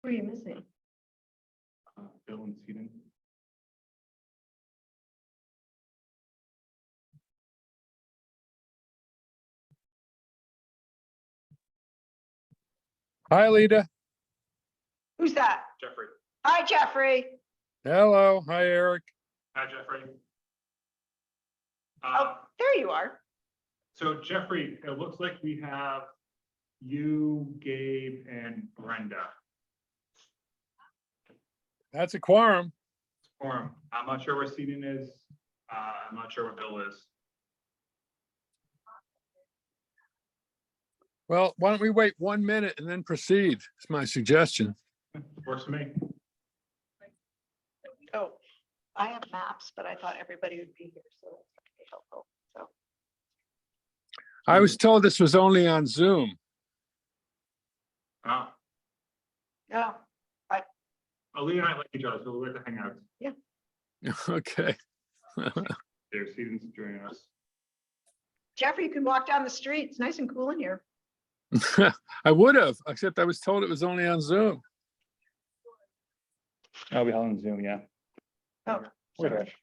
Who are you missing? Bill and Seaton. Hi, Lita. Who's that? Jeffrey. Hi, Jeffrey. Hello. Hi, Eric. Hi, Jeffrey. Oh, there you are. So Jeffrey, it looks like we have you, Gabe, and Brenda. That's a quorum. Quorum. I'm not sure where Seaton is. I'm not sure what Bill is. Well, why don't we wait 1 minute and then proceed? It's my suggestion. Works for me. Oh, I have maps, but I thought everybody would be here, so that's going to be helpful. So, I was told this was only on Zoom. Ah, yeah, Ali and I like each other, so we'll get to hang out. Okay. There, Seaton's joining us. Jeffrey, you can walk down the street. It's nice and cool in here. I would have, except I was told it was only on Zoom. I'll be on Zoom, yeah. Oh, Wait, sorry.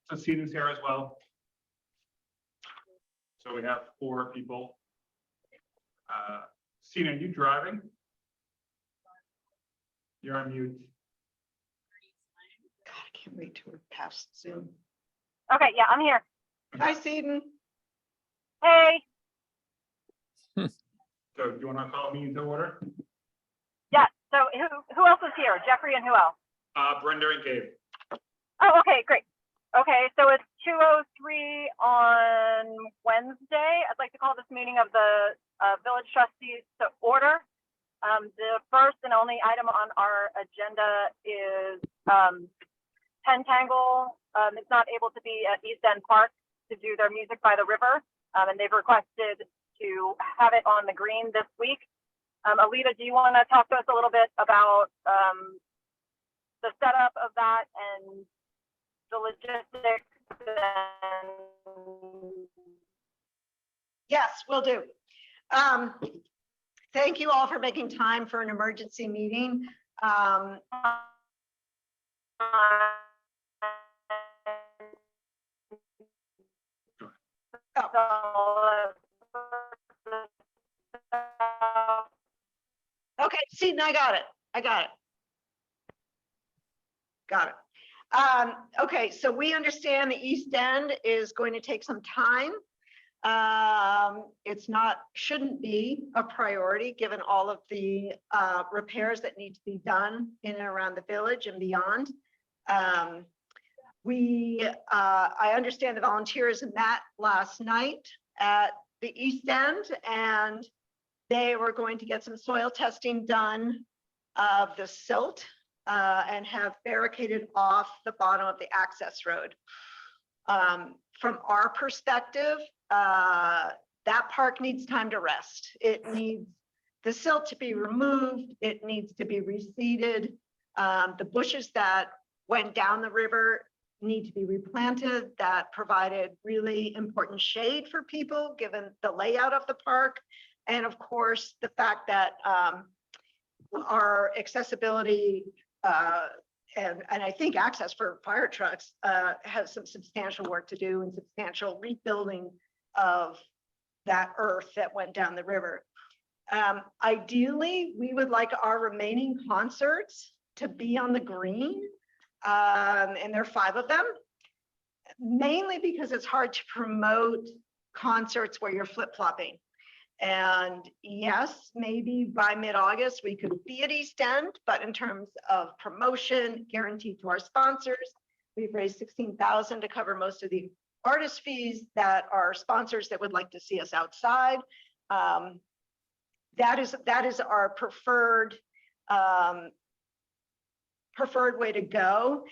So Seaton's here as well. So we have 4 people. Seaton, are you driving? You're on mute. God, I can't wait till we're past Zoom. Okay, yeah, I'm here. Hi, Seaton. Hey, So do you want to call me into order? yeah, so who else is here? Jeffrey and who else? Brenda and Gabe. Oh, okay, great. Okay, so it's 2:03 on Wednesday. I'd like to call this meeting of the Village Trustees to order. The first and only item on our agenda is Pentangle is not able to be at East End Park to do their Music by the River, and they've requested to have it on the green this week. Alita, do you want to talk to us a little bit about the setup of that and the logistics? Yes, will do. Thank you all for making time for an emergency meeting. Okay, Seaton, I got it. Got it. Okay, so we understand the East End is going to take some time. It's not, shouldn't be a priority, given all of the repairs that need to be done in and around the village and beyond. I understand the volunteers met last night at the East End, and they were going to get some soil testing done of the silt and have barricaded off the bottom of the access road. From our perspective, that park needs time to rest. It needs the silt to be removed. It needs to be reseeded. The bushes that went down the river need to be replanted. That provided really important shade for people, given the layout of the park. And of course, the fact that our accessibility and I think access for fire trucks has some substantial work to do and substantial rebuilding of that earth that went down the river. Ideally, we would like our remaining concerts to be on the green, and there are 5 of them, mainly because it's hard to promote concerts where you're flip-flopping. And yes, maybe by mid-August, we could be at East End, but in terms of promotion guaranteed to our sponsors, we've raised $16,000 to cover most of the artist fees that are sponsors that would like to see us outside. That is our preferred way to go.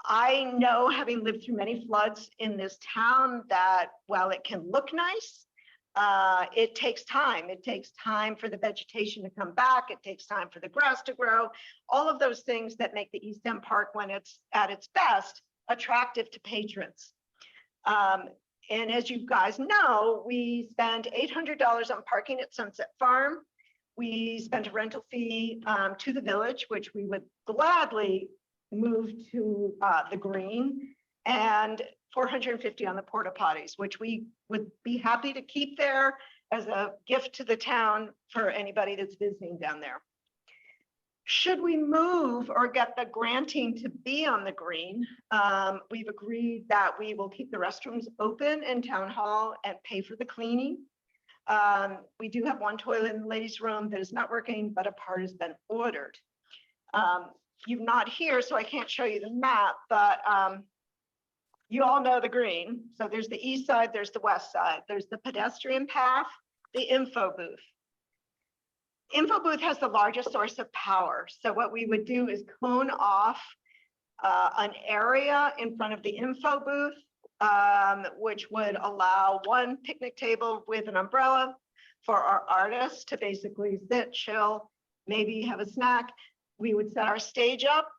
I know, having lived through many floods in this town, that while it can look nice, it takes time. It takes time for the vegetation to come back. It takes time for the grass to grow. All of those things that make the East End Park, when it's at its best, attractive to patrons. And as you guys know, we spend $800 on parking at Sunset Farm. We spent a rental fee to the village, which we would gladly move to the green, and $450 on the porta potties, which we would be happy to keep there as a gift to the town for anybody that's visiting down there. Should we move or get the granting to be on the green, we've agreed that we will keep the restrooms open in town hall and pay for the cleaning. We do have one toilet in the ladies' room that is not working, but a part has been ordered. You're not here, so I can't show you the map, but you all know the green. So there's the east side, there's the west side, there's the pedestrian path, the info booth. Info booth has the largest source of power. So what we would do is cone off an area in front of the info booth, which would allow one picnic table with an umbrella for our artists to basically sit, chill, maybe have a snack. We would set our stage up,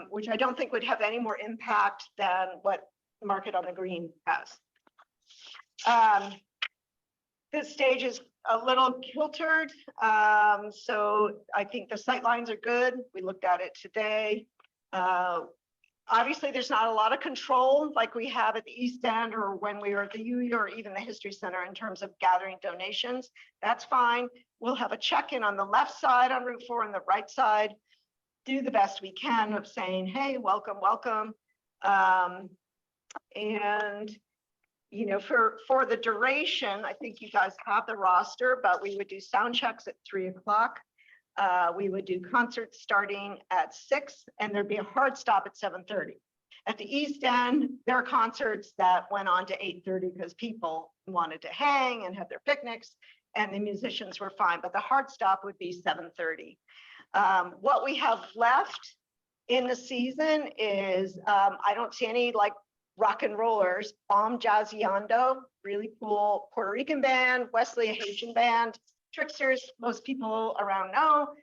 which I don't think would have any more impact than what Market on the Green has. This stage is a little kiltered, so I think the sight lines are good. We looked at it today. Obviously, there's not a lot of control like we have at the East End or when we were at the UU or even the History Center in terms of gathering donations. That's fine. We'll have a check-in on the left side on Route 4 and the right side. Do the best we can of saying, hey, welcome, welcome. And you know, for the duration, I think you guys have the roster, but we would do sound checks at 3 o'clock. We would do concerts starting at 6, and there'd be a hard stop at 7:30. At the East End, there are concerts that went on to 8:30 because people wanted to hang and have their picnics, and the musicians were fine, but the hard stop would be 7:30. What we have left in the season is, I don't see any like rock and rollers. Jazziando, really cool Puerto Rican band. Wesley, a Haitian band. Tricksters, most people around know.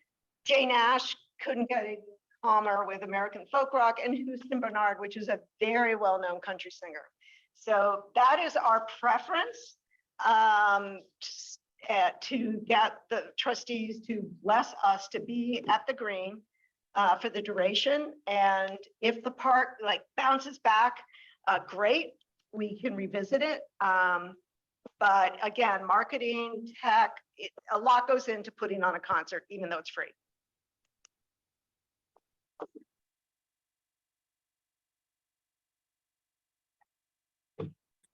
Jay Nash, couldn't get any calmer with American folk rock, and Houston Bernard, which is a very well-known country singer. So that is our preference, to get the trustees to bless us to be at the green for the duration. And if the park like bounces back, great, we can revisit it. But again, marketing, tech, a lot goes into putting on a concert, even though it's free.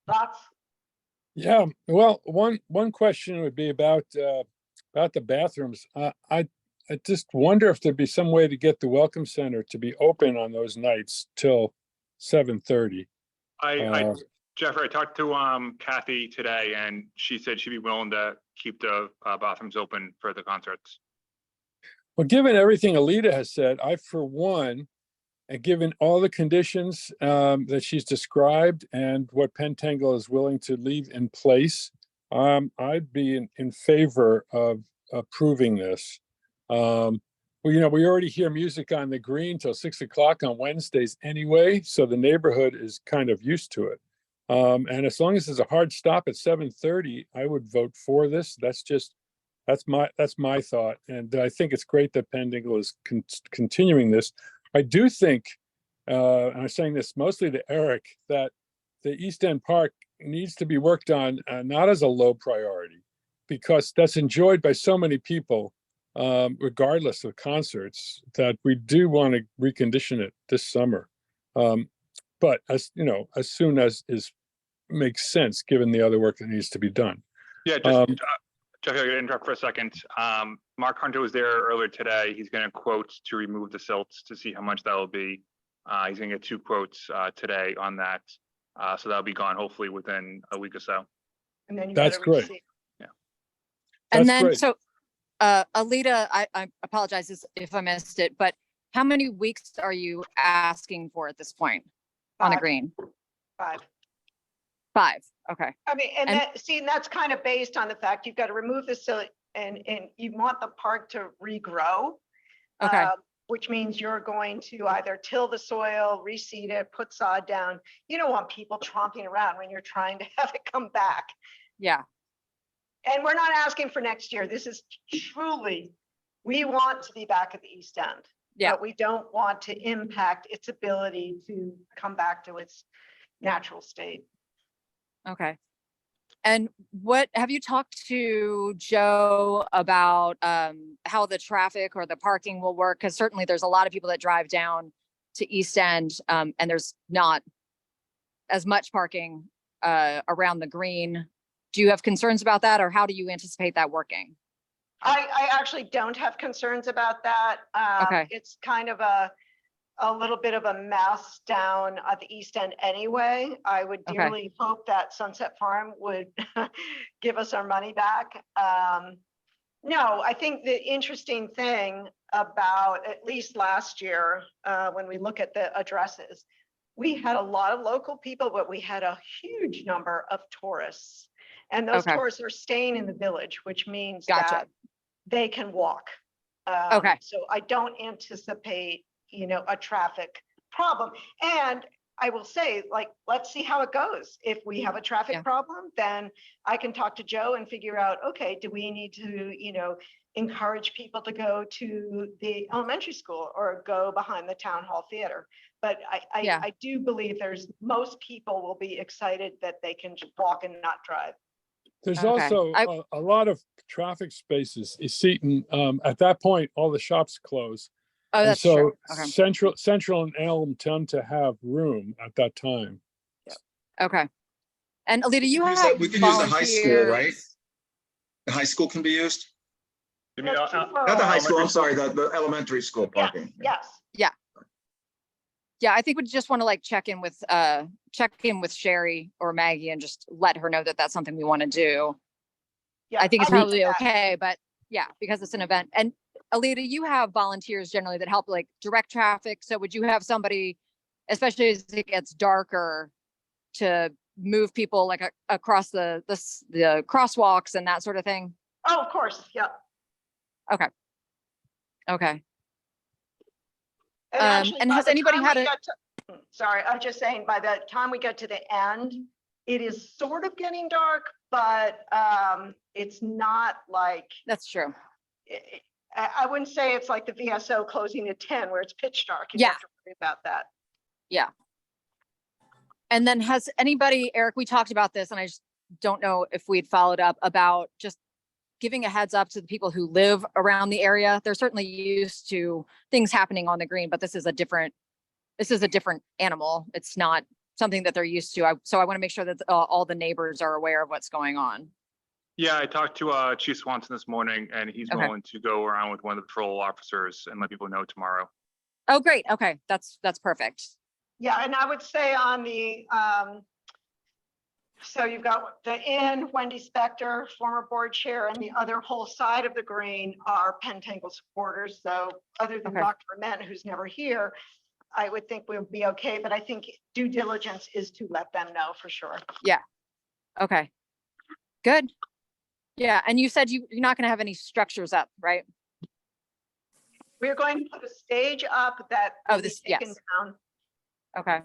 Thoughts? Yeah, well, one question would be about the bathrooms. I just wonder if there'd be some way to get the Welcome Center to be open on those nights till 7:30. Jeffrey, I talked to Kathy today, and she said she'd be willing to keep the bathrooms open for the concerts. Well, given everything Alita has said, I, for one, and given all the conditions that she's described and what Pentangle is willing to leave in place, I'd be in favor of approving this. Well, you know, we already hear music on the green till 6 o'clock on Wednesdays anyway, so the neighborhood is kind of used to it. And as long as there's a hard stop at 7:30, I would vote for this. That's my thought. And I think it's great that Pentangle is continuing this. I do think, and I'm saying this mostly to Eric, that the East End Park needs to be worked on, not as a low priority, because that's enjoyed by so many people, regardless of concerts, that we do want to recondition it this summer. But as you know, as soon as makes sense, given the other work that needs to be done. Yeah, just Jeff, I gotta interrupt for a second. Mark Hunter was there earlier today. He's gonna quote to remove the silts to see how much that will be. He's gonna get 2 quotes today on that. So that'll be gone hopefully within a week or so. And then you That's gotta great. receive. That's And then, great. so, Alita, I apologize if I missed it, but how many weeks are you asking for at this point on the 5. green? 5. 5, okay. I mean, and And- that's kind of based on the fact you've got to remove the silt and you want the park to regrow. Okay. which means you're going to either till the soil, reseed it, put sod down. You don't want people tromping around when you're trying to have it come back. Yeah, And we're not asking for next year. This is truly, we want to be back at the East End. Yeah. But we don't want to impact its ability to come back to its natural state. okay. And what, have you talked to Joe about how the traffic or the parking will work? Because certainly there's a lot of people that drive down to East End and there's not as much parking around the green. Do you have concerns about that, or how do you anticipate that working? I actually don't have concerns about that. Okay. It's kind of a little bit of a mess down at the East End anyway. I would Okay. dearly hope that Sunset Farm would give us our money back. No, I think the interesting thing about at least last year, when we look at the addresses, we had a lot of local people, but we had a huge number of tourists. And those Okay. tourists are staying in the village, which means Gotcha. that they can walk. Okay. So I don't anticipate, a traffic problem. And I will say, like, let's see how it goes. If we have a traffic Yeah. problem, then I can talk to Joe and figure out, okay, do we need to, encourage people to go to the elementary school or go behind the town hall theater? But Yeah. I do believe most people will be excited that they can just walk and not drive. There's Okay. also a lot of traffic spaces. You see, at that point, all the shops close. Oh, And that's so true. Okay. Central and Elm tend to have room at that time. Okay. And Alita, you use have we can use the high school, right? volunteers. The high school can be used? You mean, That's too far Not the high away. school, I'm sorry, the elementary school parking. Yes. Yeah, I think we just want to like check in with Sherry or Maggie and just let her know that that's something we want to do. Yeah, I think it's I'll do probably that. okay, but yeah, because it's an event. And Alita, you have volunteers generally that help like direct traffic. So would you have somebody, especially as it gets darker, to move people like across the crosswalks and that sort of thing? Oh, of course, yeah. Okay. Actually, and by has the anybody time had we a- get to- Sorry, I'm just saying, by the time we get to the end, it is sort of getting dark, but it's not like, That's true. I wouldn't say it's like the VSO closing at 10 where it's pitch dark. And you Yeah. have to worry about that. And then has anybody, Eric, we talked about this and I just don't know if we'd followed up about just giving a heads up to the people who live around the area. They're certainly used to things happening on the green, but this is a different animal. It's not something that they're used to. So I want to make sure that all the neighbors are aware of what's going on. Yeah, I talked to Chief Swanson this morning, and he's Okay. willing to go around with one of the patrol officers and let people know tomorrow. Oh, great. Okay. That's perfect. Yeah, and I would say on the, so you've got the inn, Wendy Spector, former board chair, and the other whole side of the green are Pentangle supporters. So other than Okay. Dr. Ament, who's never here, I would think we'll be okay, but I think due diligence is to let them know for sure. Okay. Good. Yeah. And you said you're not going to have any structures up, right? We're going to put a stage up that Oh, will be this- taken yes. down. Okay.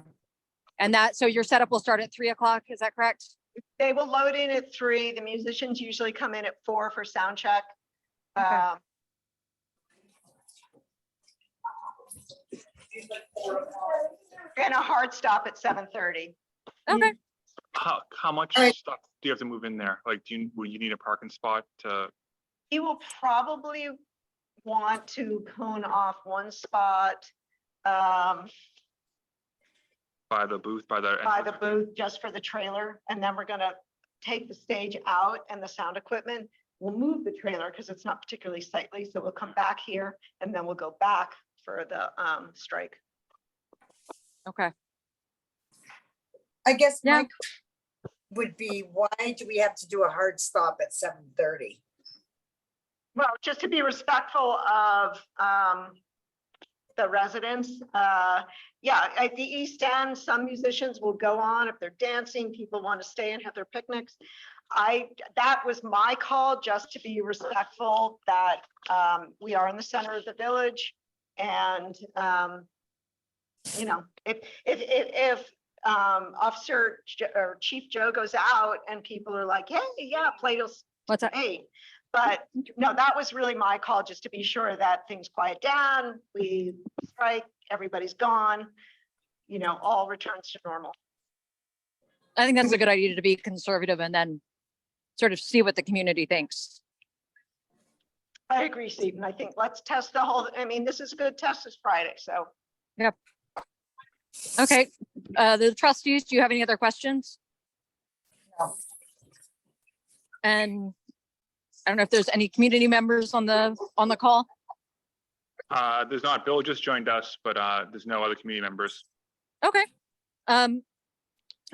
And so your setup will start at 3:00. Is that correct? They will load in at 3. The musicians usually come in at 4 for sound check. Okay. And a hard stop at 7:30. Okay. How much Alright. stuff do you have to move in there? Like, will you need a parking spot to, You will probably want to cone off one spot by the booth, by the by the entrance? booth just for the trailer. And then we're gonna take the stage out and the sound equipment. We'll move the trailer because it's not particularly sightly. So we'll come back here and then we'll go back for the strike. Okay. I guess Yeah. my would be, why do we have to do a hard stop at 7:30? Well, just to be respectful of the residents. Yeah, at the East End, some musicians will go on if they're dancing, people want to stay and have their picnics. That was my call, just to be respectful that we are in the center of the village. And, you know, if Officer or Chief Joe goes out and people are like, hey, yeah, Plato's What's that? great. But no, that was really my call, just to be sure that things quiet down, we strike, everybody's gone, you know, all returns to normal. I think that's a good idea to be conservative and then sort of see what the community thinks. I agree, Stephen. I think let's test the whole, I mean, this is a good test this Friday, so. Okay, the trustees, do you have any other questions? No. And I don't know if there's any community members on the call. There's not. Bill just joined us, but there's no other community members. Okay.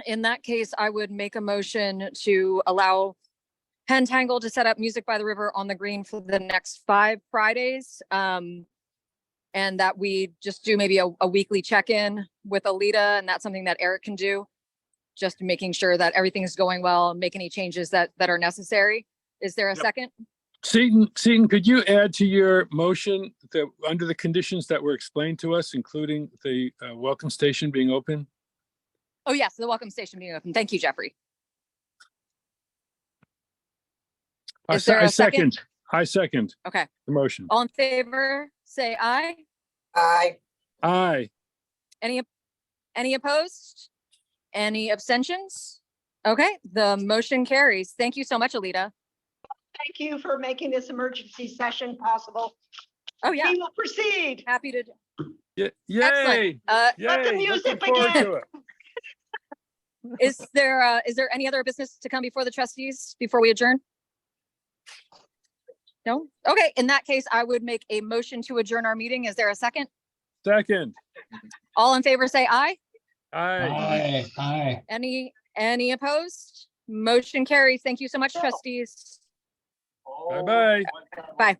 In that case, I would make a motion to allow Pentangle to set up Music by the River on the Green for the next 5 Fridays. And that we just do maybe a weekly check-in with Alita, and that's something that Eric can do. Just making sure that everything is going well and make any changes that are necessary. Is there a Yep. second? Seton, could you add to your motion that under the conditions that were explained to us, including the welcome station being open? Oh, yes, the welcome station being open. Thank you, Jeffrey. Is there a second? I second Okay, the motion. all in favor, say aye. I, Aye. Any opposed? Any abstentions? Okay, the motion carries. Thank you so much, Alita. Thank you for making this emergency session possible. Oh, yeah, We will proceed. happy to. Yay. Excellent. Let the Yay. music Looking forward begin. to it. Is there any other business to come before the trustees before we adjourn? No? Okay, in that case, I would make a motion to adjourn our meeting. Is there a second? Second. All in favor, say aye. Aye. Aye. Any opposed? Motion carries. Thank you so much, trustees. Bye-bye. Bye.